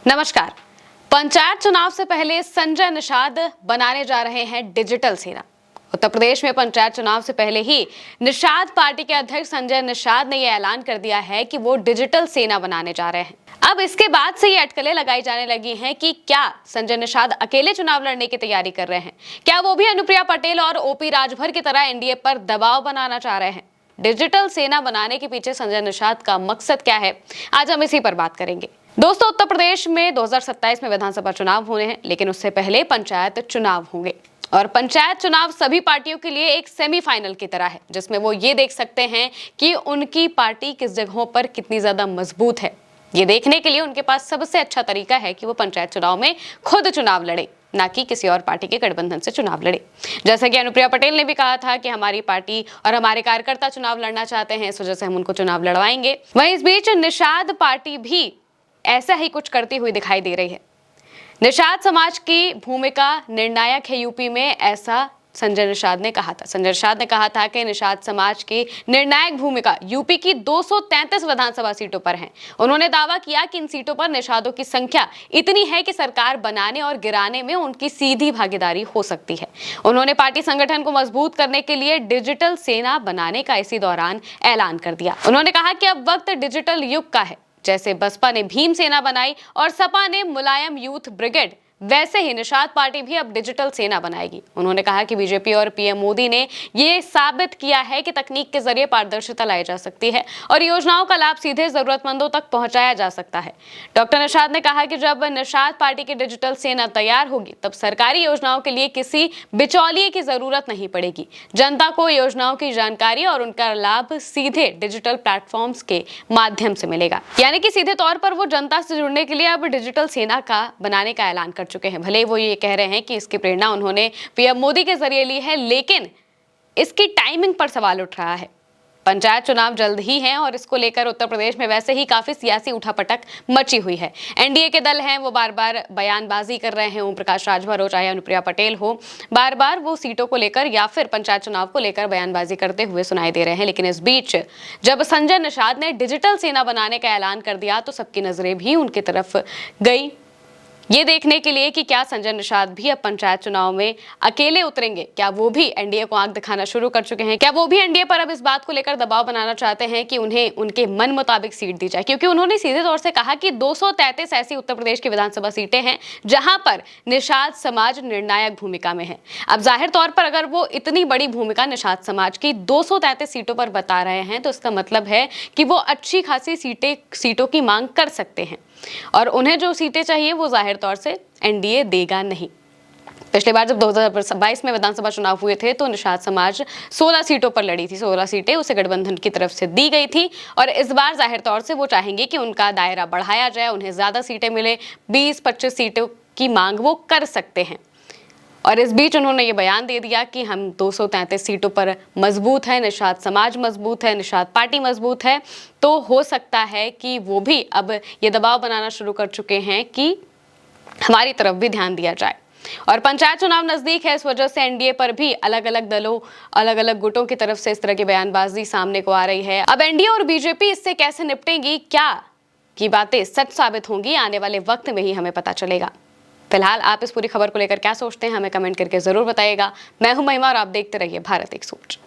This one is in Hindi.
नमस्कार। पंचायत चुनाव से पहले संजय निषाद बनाने जा रहे हैं डिजिटल सेना। उत्तर प्रदेश में पंचायत चुनाव से पहले ही निषाद पार्टी के अध्यक्ष संजय निषाद ने यह ऐलान कर दिया है कि वो डिजिटल सेना बनाने जा रहे हैं। अब इसके बाद से ये अटकलें लगाई जाने लगी हैं कि क्या संजय निषाद अकेले चुनाव लड़ने की तैयारी कर रहे हैं, क्या वो भी अनुप्रिया पटेल और ओपी राजभर की तरह एनडीए पर दबाव बनाना चाह रहे हैं। डिजिटल सेना बनाने के पीछे संजय निषाद का मकसद क्या है, आज हम इसी पर बात करेंगे। दोस्तों, उत्तर प्रदेश में 2027 में विधानसभा चुनाव होने हैं, लेकिन उससे पहले पंचायत चुनाव होंगे। और पंचायत चुनाव सभी पार्टियों के लिए एक सेमीफाइनल की तरह है, जिसमें वो ये देख सकते हैं कि उनकी पार्टी किस जगहों पर कितनी ज्यादा मजबूत है। ये देखने के लिए उनके पास सबसे अच्छा तरीका है कि वो पंचायत चुनाव में खुद चुनाव लड़े, ना कि किसी और पार्टी के गठबंधन से चुनाव लड़े। जैसा कि अनुप्रिया पटेल ने भी कहा था कि हमारी पार्टी और हमारे कार्यकर्ता चुनाव लड़ना चाहते हैं, इस वजह से हम उनको चुनाव लड़वाएंगे। वहीं इस बीच निषाद पार्टी भी ऐसा ही कुछ करती हुई दिखाई दे रही है। निषाद समाज की भूमिका निर्णायक है यूपी में, ऐसा संजय निषाद ने कहा था। संजय निषाद ने कहा था कि निषाद समाज की निर्णायक भूमिका यूपी की 233 विधानसभा सीटों पर है। उन्होंने दावा किया कि इन सीटों पर निषादों की संख्या इतनी है कि सरकार बनाने और गिराने में उनकी सीधी भागीदारी हो सकती है। उन्होंने पार्टी संगठन को मजबूत करने के लिए डिजिटल सेना बनाने का इसी दौरान ऐलान कर दिया। उन्होंने कहा कि अब वक्त डिजिटल युग का है। जैसे बसपा ने भीम सेना बनाई और सपा ने मुलायम यूथ ब्रिगेड, वैसे ही निषाद पार्टी भी अब डिजिटल सेना बनाएगी। उन्होंने कहा कि बीजेपी और पीएम मोदी ने ये साबित किया है कि तकनीक के जरिए पारदर्शिता लाई जा सकती है और योजनाओं का लाभ सीधे जरूरतमंदों तक पहुंचाया जा सकता है। डॉक्टर निषाद ने कहा कि जब निषाद पार्टी की डिजिटल सेना तैयार होगी, तब सरकारी योजनाओं के लिए किसी बिचौलिए की जरूरत नहीं पड़ेगी। जनता को योजनाओं की जानकारी और उनका लाभ सीधे डिजिटल प्लेटफॉर्म्स के माध्यम से मिलेगा। यानी कि सीधे तौर पर वो जनता से जुड़ने के लिए अब डिजिटल सेना का बनाने का ऐलान कर चुके हैं। भले वो ये कह रहे हैं कि इसकी प्रेरणा उन्होंने पीएम मोदी के जरिए ली है, लेकिन इसकी टाइमिंग पर सवाल उठ रहा है। पंचायत चुनाव जल्द ही हैं और इसको लेकर उत्तर प्रदेश में वैसे ही काफी सियासी उठापटक मची हुई है। एनडीए के दल हैं, वो बार बार बयानबाजी कर रहे हैं। ओम प्रकाश राजभर हो चाहे अनुप्रिया पटेल हो, बार बार वो सीटों को लेकर या फिर पंचायत चुनाव को लेकर बयानबाजी करते हुए सुनाई दे रहे हैं। लेकिन इस बीच जब संजय निषाद ने डिजिटल सेना बनाने का ऐलान कर दिया, तो सबकी नजरें भी उनकी तरफ गई, ये देखने के लिए कि क्या संजय निषाद भी अब पंचायत चुनाव में अकेले उतरेंगे। क्या वो भी एनडीए को आंख दिखाना शुरू कर चुके हैं? क्या वो भी एनडीए पर अब इस बात को लेकर दबाव बनाना चाहते हैं कि उन्हें उनके मन मुताबिक सीट दी जाए? क्योंकि उन्होंने सीधे तौर से कहा कि 233 ऐसी उत्तर प्रदेश की विधानसभा सीटें हैं जहां पर निषाद समाज निर्णायक भूमिका में है। अब जाहिर तौर पर अगर वो इतनी बड़ी भूमिका निषाद समाज की 233 सीटों पर बता रहे हैं, तो इसका मतलब है कि वो अच्छी खासी सीटों की मांग कर सकते हैं और उन्हें जो सीटें चाहिए वो जाहिर तौर से एनडीए देगा नहीं। पिछली बार जब 2022 में विधानसभा चुनाव हुए थे, तो निषाद समाज 16 सीटों पर लड़ी थी। 16 सीटें उसे गठबंधन की तरफ से दी गई थी और इस बार जाहिर तौर से वो चाहेंगे कि उनका दायरा बढ़ाया जाए, उन्हें ज्यादा सीटें मिले। 20-25 सीटों की मांग वो कर सकते हैं। और इस बीच उन्होंने ये बयान दे दिया कि हम 233 सीटों पर मजबूत है, निषाद समाज मजबूत है, निषाद पार्टी मजबूत है। तो हो सकता है कि वो भी अब ये दबाव बनाना शुरू कर चुके हैं कि हमारी तरफ भी ध्यान दिया जाए। और पंचायत चुनाव नजदीक है, इस वजह से एनडीए पर भी अलग अलग दलों, अलग अलग गुटों की तरफ से इस तरह की बयानबाजी सामने को आ रही है। अब एनडीए और बीजेपी इससे कैसे निपटेंगी, क्या की बातें सच साबित होंगी, आने वाले वक्त में ही हमें पता चलेगा। फिलहाल आप इस पूरी खबर को लेकर क्या सोचते हैं, हमें कमेंट करके जरूर बताइएगा। मैं हूं महिमा और आप देखते रहिए भारत एक सोच।